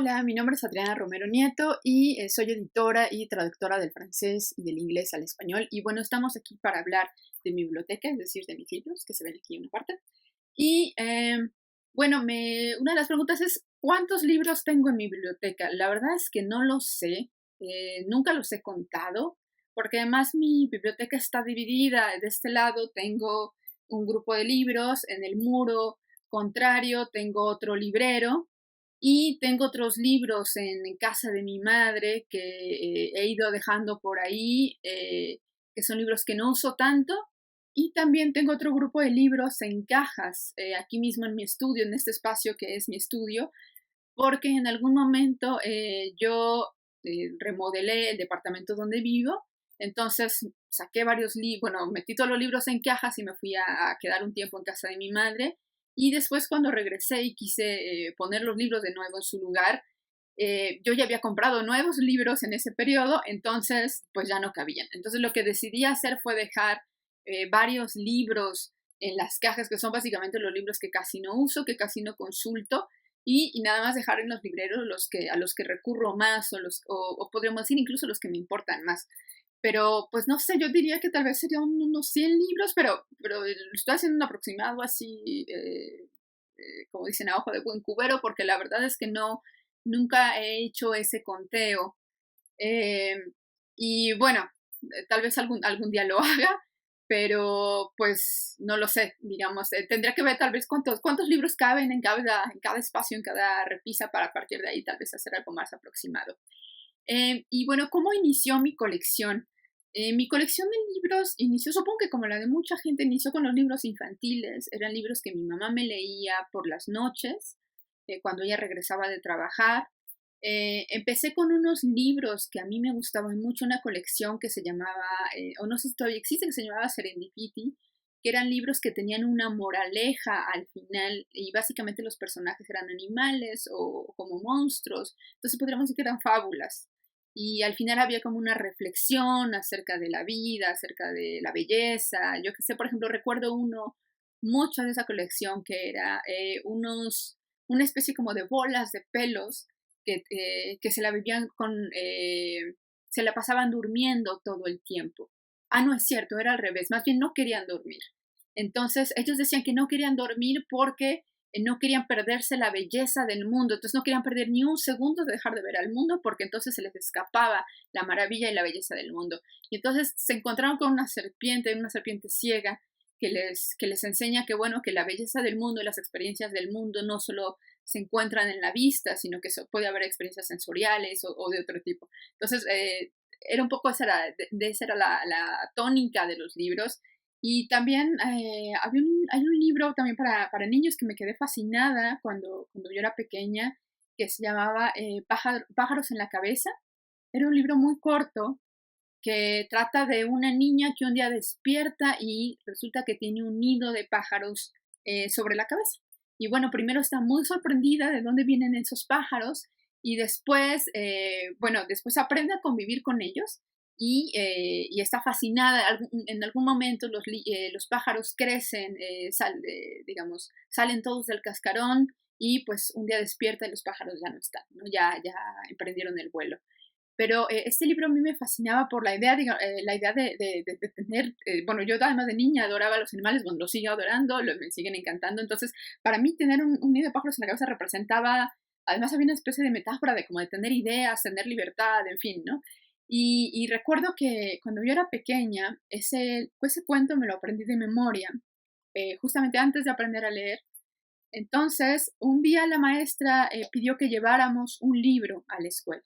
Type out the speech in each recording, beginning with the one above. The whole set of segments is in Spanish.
Hola, mi nombre es Adriana Romero Nieto y soy editora y traductora del francés y del inglés al español. Y bueno, estamos aquí para hablar de mi biblioteca, es decir, de mis libros, que se ven aquí en una parte. Y bueno, una de las preguntas es, ¿cuántos libros tengo en mi biblioteca? La verdad es que no lo sé, nunca los he contado, porque además mi biblioteca está dividida. De este lado tengo un grupo de libros, en el muro contrario tengo otro librero y tengo otros libros en casa de mi madre que he ido dejando por ahí, que son libros que no uso tanto. Y también tengo otro grupo de libros en cajas, aquí mismo en mi estudio, en este espacio que es mi estudio, porque en algún momento yo remodelé el departamento donde vivo, entonces saqué varios libros, bueno, metí todos los libros en cajas y me fui a quedar un tiempo en casa de mi madre. Y después cuando regresé y quise poner los libros de nuevo en su lugar, yo ya había comprado nuevos libros en ese periodo, entonces pues ya no cabían. Entonces lo que decidí hacer fue dejar varios libros en las cajas, que son básicamente los libros que casi no uso, que casi no consulto, y nada más dejar en los libreros a los que recurro más o podríamos decir incluso los que me importan más. Pero pues no sé, yo diría que tal vez serían unos 100 libros, pero estoy haciendo un aproximado así, como dicen, a ojo de buen cubero, porque la verdad es que nunca he hecho ese conteo. Eh, y bueno, tal vez algún día lo haga, pero pues no lo sé, digamos, tendría que ver tal vez cuántos libros caben en cada espacio, en cada repisa, para partir de ahí tal vez hacer algo más aproximado. Y bueno, ¿cómo inició mi colección? Mi colección de libros inició, supongo que como la de mucha gente, inició con los libros infantiles. Eran libros que mi mamá me leía por las noches, cuando ella regresaba de trabajar. Empecé con unos libros que a mí me gustaban mucho, una colección que se llamaba, o no sé si todavía existe, que se llamaba Serendipity, que eran libros que tenían una moraleja al final y básicamente los personajes eran animales o como monstruos, entonces podríamos decir que eran fábulas. Y al final había como una reflexión acerca de la vida, acerca de la belleza. Yo que sé, por ejemplo, recuerdo uno mucho de esa colección que era una especie como de bolas de pelos que se la vivían se la pasaban durmiendo todo el tiempo. Ah, no es cierto, era al revés, más bien no querían dormir. Entonces ellos decían que no querían dormir porque no querían perderse la belleza del mundo, entonces no querían perder ni un segundo de dejar de ver al mundo porque entonces se les escapaba la maravilla y la belleza del mundo. Y entonces se encontraron con una serpiente ciega que les enseña que, bueno, que la belleza del mundo y las experiencias del mundo no solo se encuentran en la vista, sino que puede haber experiencias sensoriales o de otro tipo. Entonces, era un poco esa era la tónica de los libros. Y también hay un libro también para niños que me quedé fascinada cuando yo era pequeña, que se llamaba Pájaros en la cabeza. Era un libro muy corto que trata de una niña que un día despierta y resulta que tiene un nido de pájaros sobre la cabeza. Y bueno, primero está muy sorprendida de dónde vienen esos pájaros y después, bueno, después aprende a convivir con ellos y está fascinada. En algún momento los pájaros crecen, digamos, salen todos del cascarón y pues un día despierta y los pájaros ya no están, ¿no? Ya emprendieron el vuelo. Pero este libro a mí me fascinaba por la idea de tener, bueno, yo además de niña adoraba a los animales, bueno, los sigo adorando, me siguen encantando. Entonces, para mí tener un nido de pájaros en la cabeza representaba, además había una especie de metáfora de como de tener ideas, tener libertad, en fin, ¿no? Y recuerdo que cuando yo era pequeña, ese cuento me lo aprendí de memoria, justamente antes de aprender a leer. Entonces, un día la maestra pidió que lleváramos un libro a la escuela.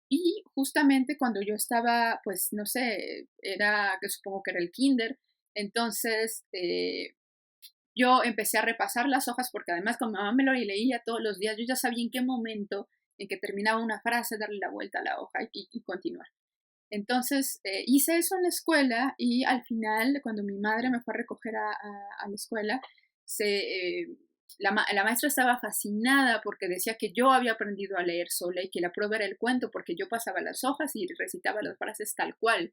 Y justamente cuando yo estaba, pues no sé, que supongo que era el kinder, entonces yo empecé a repasar las hojas porque además como mamá me lo leía todos los días, yo ya sabía en qué momento en que terminaba una frase, darle la vuelta a la hoja y continuar. Entonces hice eso en la escuela y al final, cuando mi madre me fue a recoger a la escuela, se, eh, la maestra estaba fascinada porque decía que yo había aprendido a leer sola y que la prueba era el cuento porque yo pasaba las hojas y recitaba las frases tal cual.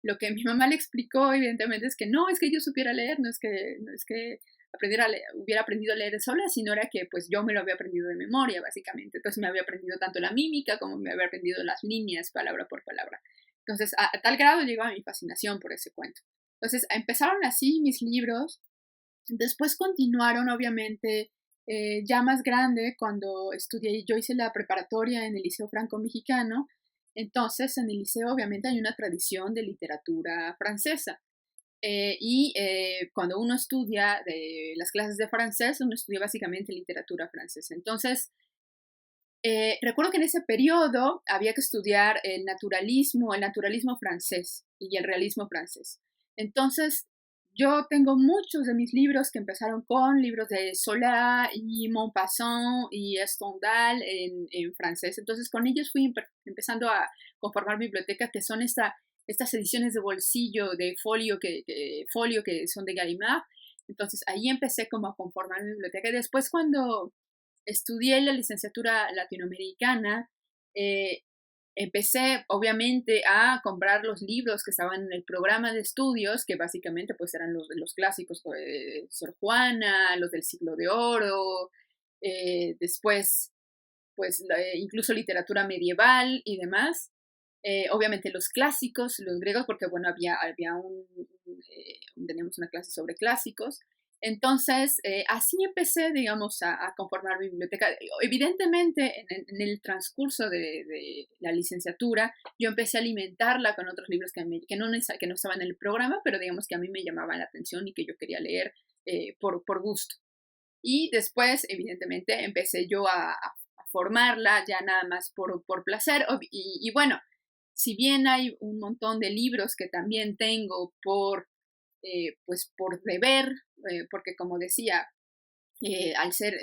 Lo que mi mamá le explicó, evidentemente, es que no es que yo supiera leer, no es que hubiera aprendido a leer sola, sino era que pues yo me lo había aprendido de memoria, básicamente. Entonces me había aprendido tanto la mímica como me había aprendido las líneas, palabra por palabra. Entonces, a tal grado llegaba mi fascinación por ese cuento. Entonces, empezaron así mis libros. Después continuaron, obviamente, ya más grande, cuando estudié, yo hice la preparatoria en el Liceo Franco-Mexicano. Entonces, en el liceo, obviamente, hay una tradición de literatura francesa. Cuando uno estudia de las clases de francés, uno estudia básicamente literatura francesa. Entonces, recuerdo que en ese periodo había que estudiar el naturalismo francés y el realismo francés. Entonces, yo tengo muchos de mis libros que empezaron con libros de Zola y Maupassant y Stendhal en francés. Entonces, con ellos fui empezando a conformar biblioteca, que son estas ediciones de bolsillo de folio que son de Gallimard. Entonces, ahí empecé como a conformar mi biblioteca. Y después, cuando estudié la licenciatura latinoamericana, eh, empecé obviamente a comprar los libros que estaban en el programa de estudios, que básicamente pues eran los clásicos, Sor Juana, los del Siglo de Oro, después pues incluso literatura medieval y demás. Obviamente los clásicos, los griegos, porque bueno, teníamos una clase sobre clásicos. Entonces, así empecé, digamos, a conformar mi biblioteca. Evidentemente, en el transcurso de la licenciatura, yo empecé a alimentarla con otros libros que no estaban en el programa, pero digamos que a mí me llamaban la atención y que yo quería leer por gusto. Y después, evidentemente, empecé yo a formarla ya nada más por placer. Y bueno, si bien hay un montón de libros que también tengo pues por deber, porque como decía, al ser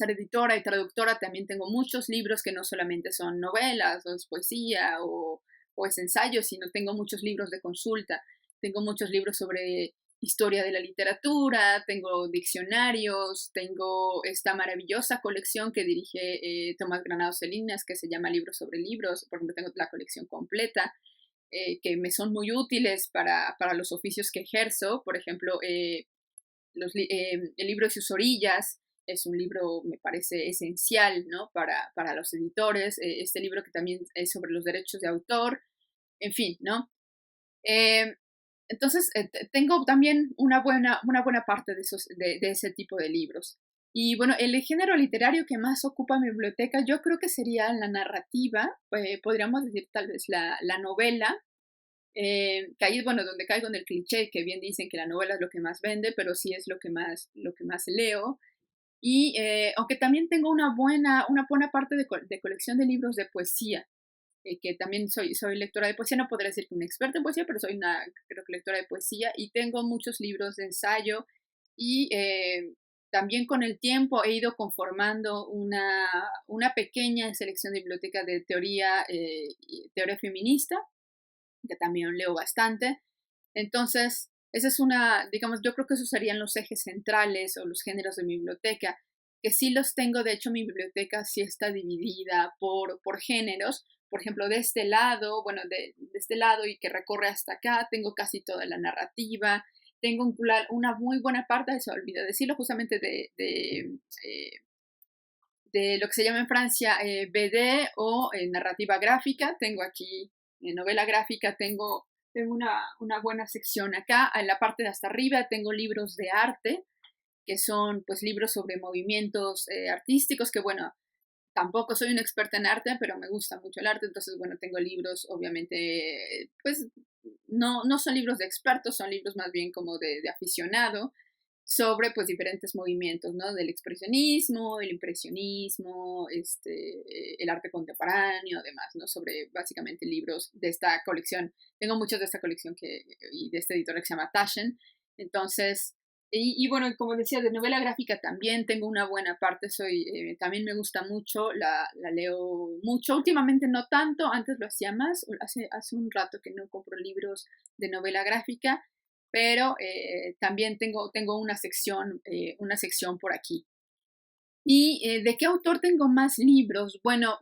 editora y traductora también tengo muchos libros que no solamente son novelas o es poesía o es ensayo, sino tengo muchos libros de consulta, tengo muchos libros sobre historia de la literatura, tengo diccionarios, tengo esta maravillosa colección que dirige Tomás Granados Salinas, que se llama Libros sobre Libros. Por ejemplo, tengo la colección completa, que me son muy útiles para los oficios que ejerzo. Por ejemplo, el libro de sus orillas es un libro, me parece, esencial, ¿no? Para los editores. Este libro que también es sobre los derechos de autor, en fin, ¿no? Entonces, tengo también una buena parte de ese tipo de libros. Y bueno, el género literario que más ocupa mi biblioteca, yo creo que sería la narrativa, podríamos decir tal vez la novela, que ahí es bueno, donde caigo en el cliché, que bien dicen que la novela es lo que más vende, pero sí es lo que más leo. Y aunque también tengo una buena parte de colección de libros de poesía, que también soy lectora de poesía, no podría decir que una experta en poesía, pero soy creo que lectora de poesía, y tengo muchos libros de ensayo, y también con el tiempo he ido conformando una pequeña selección de biblioteca de teoría feminista, que también leo bastante. Entonces, esa es digamos, yo creo que esos serían los ejes centrales o los géneros de mi biblioteca, que sí los tengo. De hecho, mi biblioteca sí está dividida por géneros. Por ejemplo, de este lado, bueno, de este lado y que recorre hasta acá, tengo casi toda la narrativa. Tengo una muy buena parte, se olvidó decirlo, justamente de lo que se llama en Francia BD o narrativa gráfica. Tengo aquí novela gráfica, tengo una buena sección acá. En la parte de hasta arriba tengo libros de arte, que son pues libros sobre movimientos artísticos, que bueno, tampoco soy una experta en arte, pero me gusta mucho el arte. Entonces bueno, tengo libros obviamente, pues no son libros de expertos, son libros más bien como de aficionado, sobre pues diferentes movimientos, ¿no? Del expresionismo, el impresionismo, el arte contemporáneo, además, ¿no? Sobre básicamente libros de esta colección. Tengo muchos de esta colección y de esta editora que se llama Taschen. Entonces, y bueno, como decía, de novela gráfica también tengo una buena parte. También me gusta mucho, la leo mucho. Últimamente no tanto, antes lo hacía más. Hace un rato que no compro libros de novela gráfica, pero también tengo una sección por aquí. ¿Y de qué autor tengo más libros? Bueno,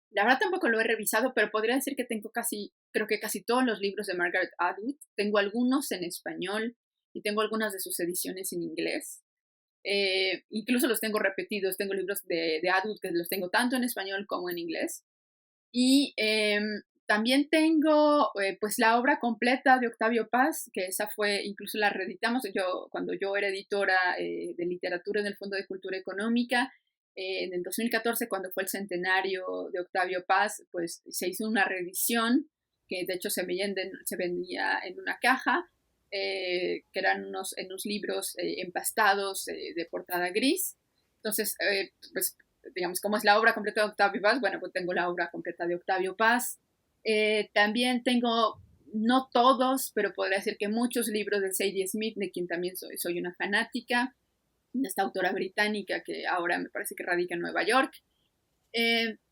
la verdad tampoco lo he revisado, pero podría decir que tengo creo que casi todos los libros de Margaret Atwood. Tengo algunos en español y tengo algunas de sus ediciones en inglés. Incluso los tengo repetidos, tengo libros de Atwood que los tengo tanto en español como en inglés. Y también tengo pues la obra completa de Octavio Paz, que esa fue, incluso la reeditamos cuando yo era editora de literatura en el Fondo de Cultura Económica. En el 2014, cuando fue el centenario de Octavio Paz, pues se hizo una reedición que de hecho se vendía en una caja, que eran unos libros empastados de portada gris. Entonces, pues digamos, ¿cómo es la obra completa de Octavio Paz? Bueno, pues tengo la obra completa de Octavio Paz. También tengo, no todos, pero podría decir que muchos libros de Sadie Smith, de quien también soy una fanática, esta autora británica que ahora me parece que radica en Nueva York.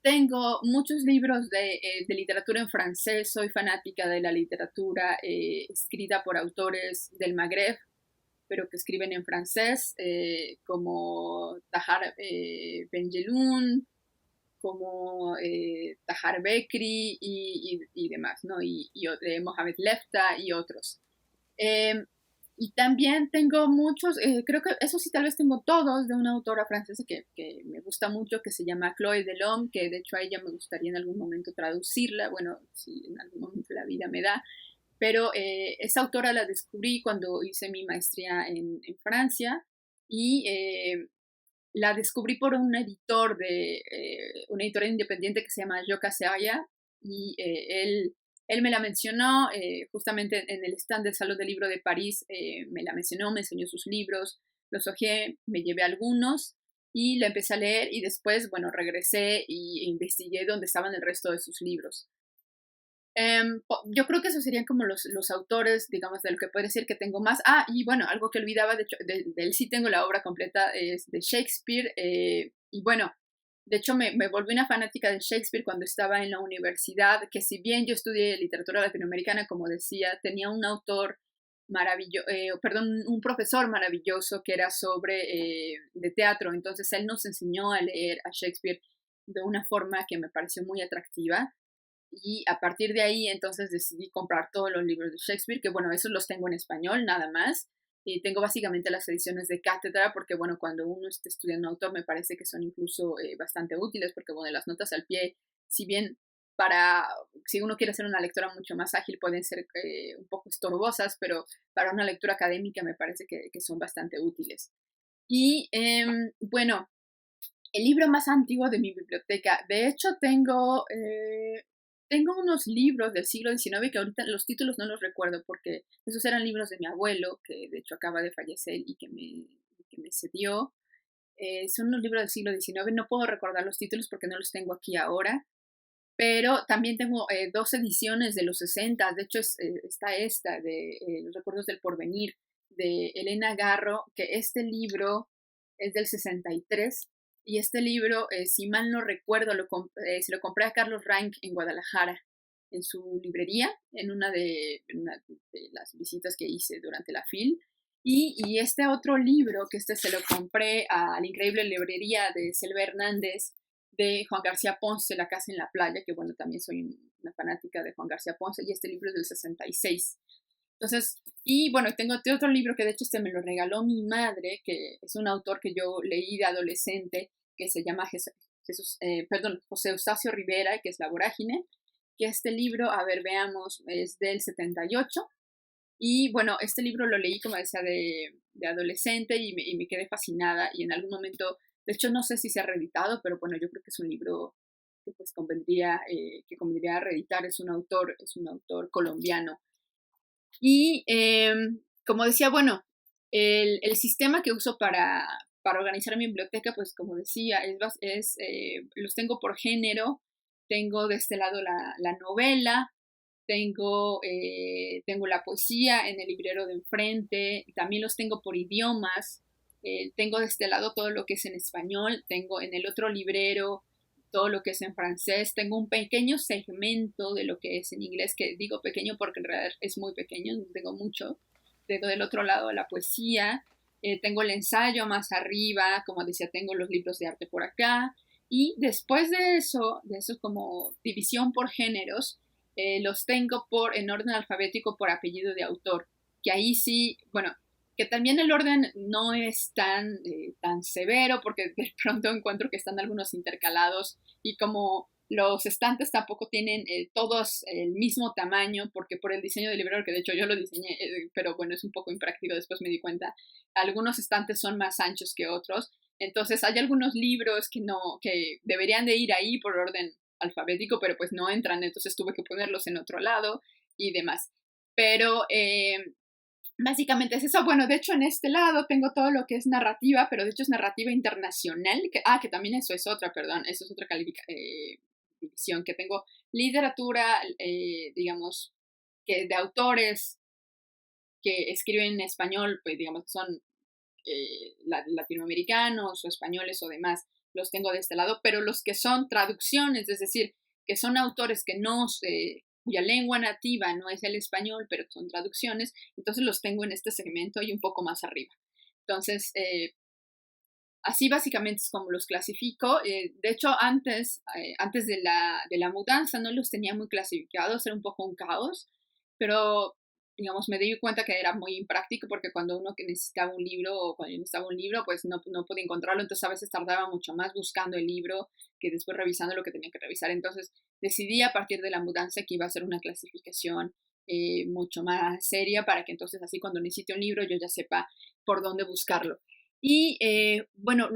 Tengo muchos libros de literatura en francés, soy fanática de la literatura escrita por autores del Magreb, pero que escriben en francés, como Tahar Benjeloun, como Tahar Bekri y demás, ¿no? Y Mohamed Lefta y otros. Y también tengo muchos, creo que eso sí tal vez tengo todos, de una autora francesa que me gusta mucho, que se llama Chloé Delhomme, que de hecho a ella me gustaría en algún momento traducirla, bueno, si en algún momento la vida me da, pero esa autora la descubrí cuando hice mi maestría en Francia y la descubrí por un editor una editorial independiente que se llama Yoka Seaya y él me la mencionó justamente en el stand del Salón del Libro de París, me la mencionó, me enseñó sus libros, los hojeé, me llevé algunos y la empecé a leer y después, bueno, regresé e investigué dónde estaban el resto de sus libros. Yo creo que esos serían como los autores, digamos, de lo que puede decir que tengo más. Ah, y bueno, algo que olvidaba, de hecho, de él sí tengo la obra completa, es de Shakespeare. Y bueno, de hecho me volví una fanática de Shakespeare cuando estaba en la universidad, que si bien yo estudié literatura latinoamericana, como decía, tenía un autor maravilloso, perdón, un profesor maravilloso que era de teatro. Entonces él nos enseñó a leer a Shakespeare de una forma que me pareció muy atractiva. Y a partir de ahí entonces decidí comprar todos los libros de Shakespeare, que bueno, esos los tengo en español nada más. Y tengo básicamente las ediciones de cátedra porque bueno, cuando uno está estudiando autor me parece que son incluso bastante útiles porque bueno, las notas al pie, si bien si uno quiere hacer una lectura mucho más ágil pueden ser un poco estorbosas, pero para una lectura académica me parece que son bastante útiles. Y bueno, el libro más antiguo de mi biblioteca, de hecho tengo unos libros del siglo XIX que ahorita los títulos no los recuerdo porque esos eran libros de mi abuelo, que de hecho acaba de fallecer y que me cedió. Son unos libros del siglo XIX, no puedo recordar los títulos porque no los tengo aquí ahora, pero también tengo dos ediciones de los 60, de hecho está esta de Los Recuerdos del Porvenir, de Elena Garro, que este libro es del 63 y este libro, si mal no recuerdo, se lo compré a Carlos Rank en Guadalajara, en su librería, en una de las visitas que hice durante la FIL. Y este otro libro, que se lo compré a la increíble librería de Selva Hernández, de Juan García Ponce, La Casa en la Playa, que bueno, también soy una fanática de Juan García Ponce, y este libro es del 66. Entonces, y bueno, tengo otro libro que de hecho me lo regaló mi madre, que es un autor que yo leí de adolescente, que se llama José Eustacio Rivera, que es La Vorágine, que este libro, a ver, veamos, es del 78. Y bueno, este libro lo leí, como decía, de adolescente y me quedé fascinada y en algún momento, de hecho no sé si se ha reeditado, pero bueno, yo creo que es un libro que pues convendría reeditar, es un autor colombiano. Y como decía, bueno, el sistema que uso para organizar mi biblioteca, pues como decía, los tengo por género. Tengo de este lado la novela, tengo la poesía en el librero de enfrente, también los tengo por idiomas, tengo de este lado todo lo que es en español, tengo en el otro librero todo lo que es en francés, tengo un pequeño segmento de lo que es en inglés, que digo pequeño porque en realidad es muy pequeño, no tengo mucho, tengo del otro lado la poesía, tengo el ensayo más arriba, como decía, tengo los libros de arte por acá, y después de eso como división por géneros, los tengo en orden alfabético por apellido de autor, que ahí sí, bueno, que también el orden no es tan severo porque de pronto encuentro que están algunos intercalados y como los estantes tampoco tienen todos el mismo tamaño porque por el diseño del librero, que de hecho yo lo diseñé, pero bueno, es un poco impráctico, después me di cuenta, algunos estantes son más anchos que otros, entonces hay algunos libros que deberían de ir ahí por orden alfabético, pero pues no entran, entonces tuve que ponerlos en otro lado y demás. Pero básicamente es eso. Bueno, de hecho en este lado tengo todo lo que es narrativa, pero de hecho es narrativa internacional, que también eso es otra, perdón, eso es otra división, que tengo literatura, digamos, que de autores que escriben en español, pues digamos que son latinoamericanos o españoles o demás, los tengo de este lado, pero los que son traducciones, es decir, que son autores que no, cuya lengua nativa no es el español, pero son traducciones, entonces los tengo en este segmento y un poco más arriba. Entonces, así básicamente es como los clasifico. De hecho, antes de la mudanza no los tenía muy clasificados, era un poco un caos, pero digamos, me di cuenta que era muy impráctico porque cuando uno que necesitaba un libro o cuando yo necesitaba un libro, pues no podía encontrarlo, entonces a veces tardaba mucho más buscando el libro que después revisando lo que tenía que revisar. Entonces decidí a partir de la mudanza que iba a hacer una clasificación mucho más seria para que entonces así cuando necesite un libro yo ya sepa por dónde buscarlo. Y bueno,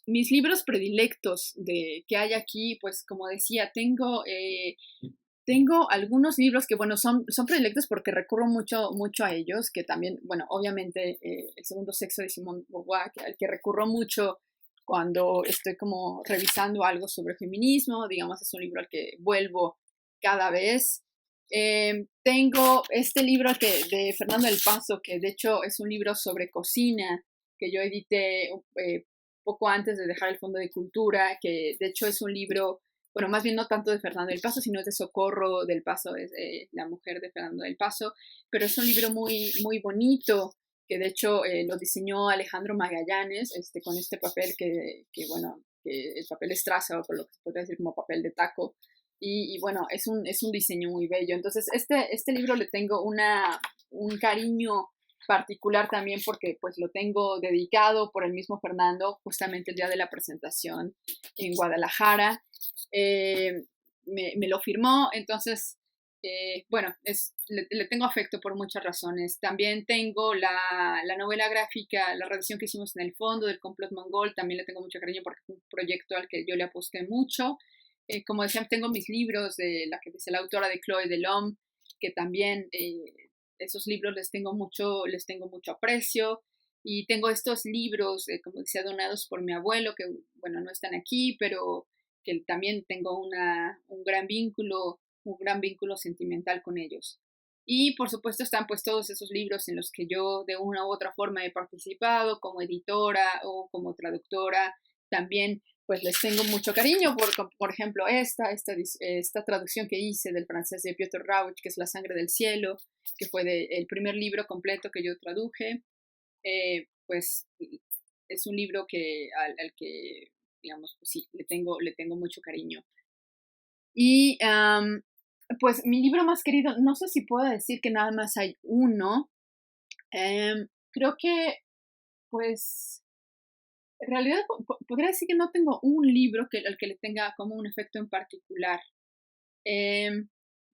mis libros predilectos que hay aquí, pues como decía, tengo algunos libros que, bueno, son predilectos porque recurro mucho a ellos, que también, bueno, obviamente El segundo sexo de Simone Beauvoir, al que recurro mucho cuando estoy como revisando algo sobre feminismo, digamos, es un libro al que vuelvo cada vez. Tengo este libro de Fernando del Paso, que de hecho es un libro sobre cocina, que yo edité poco antes de dejar el Fondo de Cultura, que de hecho es un libro, bueno, más bien no tanto de Fernando del Paso, sino de Socorro del Paso, es la mujer de Fernando del Paso, pero es un libro muy bonito, que de hecho lo diseñó Alejandro Magallanes, con este papel bueno, que el papel es traza, o por lo que se podría decir como papel de taco, y bueno, es un diseño muy bello. Entonces, este libro le tengo un cariño particular también porque pues lo tengo dedicado por el mismo Fernando justamente el día de la presentación en Guadalajara. Me lo firmó, entonces, bueno, le tengo afecto por muchas razones. También tengo la novela gráfica, la revisión que hicimos en el fondo del complot mongol, también le tengo mucho cariño porque es un proyecto al que yo le aposté mucho. Como decía, tengo mis libros de la que dice la autora de Chloé Delhomme, que también esos libros les tengo mucho aprecio. Y tengo estos libros, como decía, donados por mi abuelo, que bueno, no están aquí, pero que también tengo un gran vínculo sentimental con ellos. Y por supuesto están pues todos esos libros en los que yo de una u otra forma he participado como editora o como traductora. También pues les tengo mucho cariño, por ejemplo esta traducción que hice del francés de Piotr Rauch, que es La sangre del cielo, que fue el primer libro completo que yo traduje. Pues es un libro al que, digamos, pues sí, le tengo mucho cariño. Y pues mi libro más querido, no sé si puedo decir que nada más hay uno. Creo que, pues, en realidad podría decir que no tengo un libro al que le tenga como un efecto en particular. Em,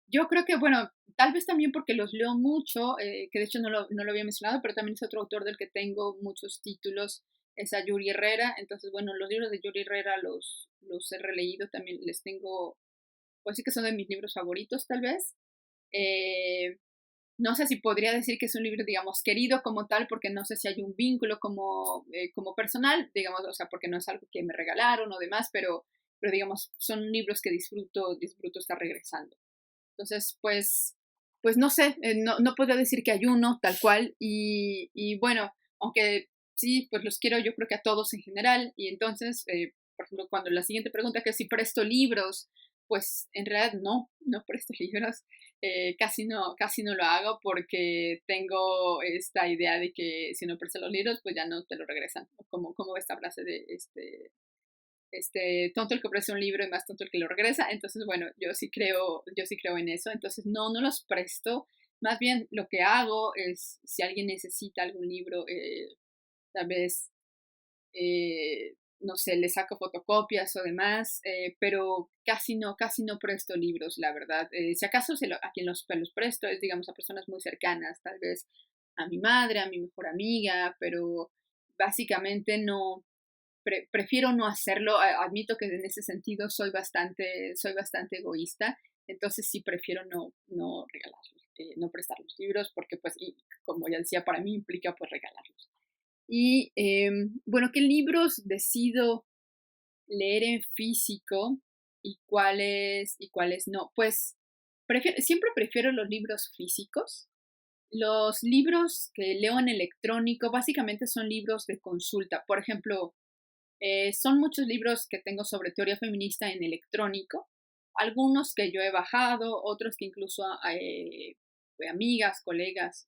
yo creo que, bueno, tal vez también porque los leo mucho, que de hecho no lo había mencionado, pero también es otro autor del que tengo muchos títulos, es a Yuri Herrera. Entonces, bueno, los libros de Yuri Herrera los he releído, también les tengo, pues sí que son de mis libros favoritos, tal vez. Eh, no sé si podría decir que es un libro, digamos, querido como tal, porque no sé si hay un vínculo como personal, digamos, o sea, porque no es algo que me regalaron o demás, pero digamos, son libros que disfruto estar regresando. Entonces, pues no sé, no podría decir que hay uno tal cual, y bueno, aunque sí, pues los quiero yo creo que a todos en general, y entonces, por ejemplo, cuando la siguiente pregunta que es si presto libros, pues en realidad no presto libros, casi no lo hago porque tengo esta idea de que si no prestas los libros, pues ya no te lo regresan, como esta frase de tonto el que ofrece un libro y más tonto el que lo regresa. Entonces, bueno, yo sí creo en eso. Entonces, no los presto. más bien lo que hago es, si alguien necesita algún libro, tal vez, no sé, le saco fotocopias o demás, pero casi no presto libros, la verdad. Si acaso a quien los presto es, digamos, a personas muy cercanas, tal vez a mi madre, a mi mejor amiga, pero básicamente no, prefiero no hacerlo. Admito que en ese sentido soy bastante egoísta, entonces sí prefiero no regalarlos, no prestar los libros, porque pues, y, como ya decía, para mí implica pues regalarlos. Y bueno, ¿qué libros decido leer en físico y cuáles no? Pues siempre prefiero los libros físicos. Los libros que leo en electrónico básicamente son libros de consulta. Por ejemplo, son muchos libros que tengo sobre teoría feminista en electrónico, algunos que yo he bajado, otros que incluso amigas, colegas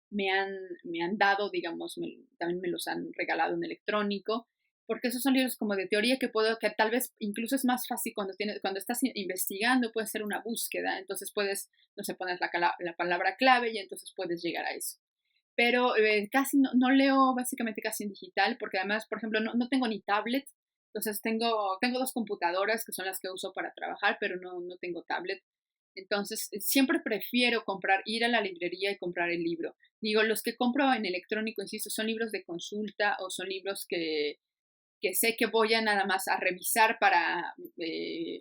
me han dado, digamos, también me los han regalado en electrónico, porque esos son libros como de teoría que tal vez incluso es más fácil cuando estás investigando, puedes hacer una búsqueda, entonces puedes, no sé, pones la palabra clave y entonces puedes llegar a eso, pero casi no leo básicamente casi en digital, porque además, por ejemplo, no tengo ni tablet, entonces tengo dos computadoras que son las que uso para trabajar, pero no tengo tablet. Entonces, siempre prefiero ir a la librería y comprar el libro. Digo, los que compro en electrónico, insisto, son libros de consulta o son libros que sé que voy a nada más a revisar para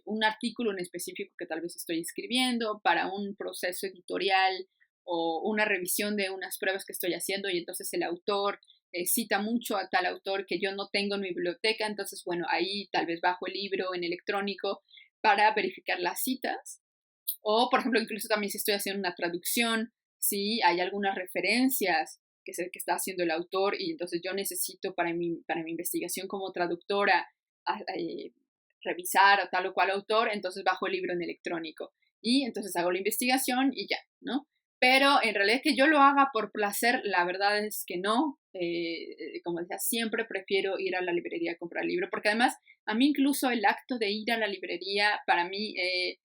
un artículo en específico que tal vez estoy escribiendo, para un proceso editorial o una revisión de unas pruebas que estoy haciendo y entonces el autor cita mucho a tal autor que yo no tengo en mi biblioteca, entonces bueno, ahí tal vez bajo el libro en electrónico para verificar las citas o por ejemplo incluso también si estoy haciendo una traducción, si hay algunas referencias que es el que está haciendo el autor y entonces yo necesito para mi investigación como traductora eh, revisar a tal o cual autor, entonces bajo el libro en electrónico y entonces hago la investigación y ya, ¿no? Pero en realidad que yo lo haga por placer, la verdad es que no. Como decía, siempre prefiero ir a la librería a comprar el libro, porque además a mí incluso el acto de ir a la librería para mí eh,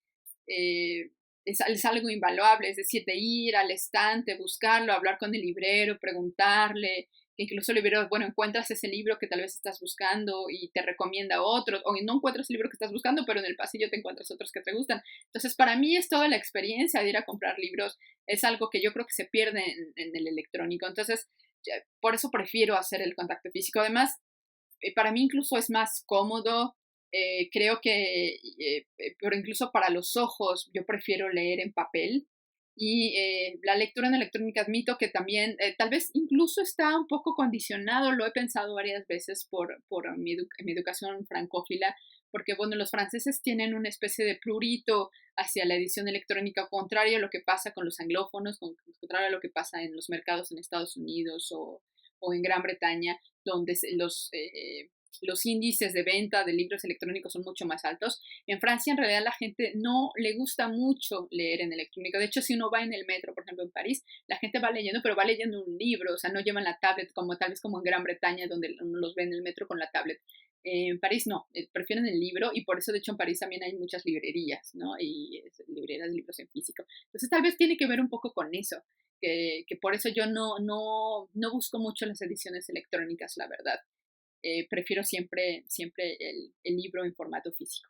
es algo invaluable, es decir, de ir al estante, buscarlo, hablar con el librero, preguntarle, que incluso el librero, bueno, encuentras ese libro que tal vez estás buscando y te recomienda otro, o no encuentras el libro que estás buscando, pero en el pasillo te encuentras otros que te gustan. Entonces, para mí es toda la experiencia de ir a comprar libros, es algo que yo creo que se pierde en el electrónico. Entonces, por eso prefiero hacer el contacto físico. Además, para mí incluso es más cómodo. Creo que, pero incluso para los ojos, yo prefiero leer en papel. Y la lectura en electrónica admito que también, tal vez incluso está un poco condicionado, lo he pensado varias veces por mi educación francófila, porque bueno, los franceses tienen una especie de prurito hacia la edición electrónica, contrario a lo que pasa con los anglófonos, contrario a lo que pasa en los mercados en Estados Unidos o en Gran Bretaña, donde los índices de venta de libros electrónicos son mucho más altos. En Francia, en realidad, la gente no le gusta mucho leer en electrónico. De hecho, si uno va en el metro, por ejemplo, en París, la gente va leyendo, pero va leyendo un libro, o sea, no llevan la tablet, como tal vez como en Gran Bretaña, donde uno los ve en el metro con la tablet. En París no, prefieren el libro y por eso de hecho en París también hay muchas librerías, ¿no? Y librerías de libros en físico. Entonces tal vez tiene que ver un poco con eso, que por eso yo no busco mucho las ediciones electrónicas, la verdad. Prefiero siempre el libro en formato físico.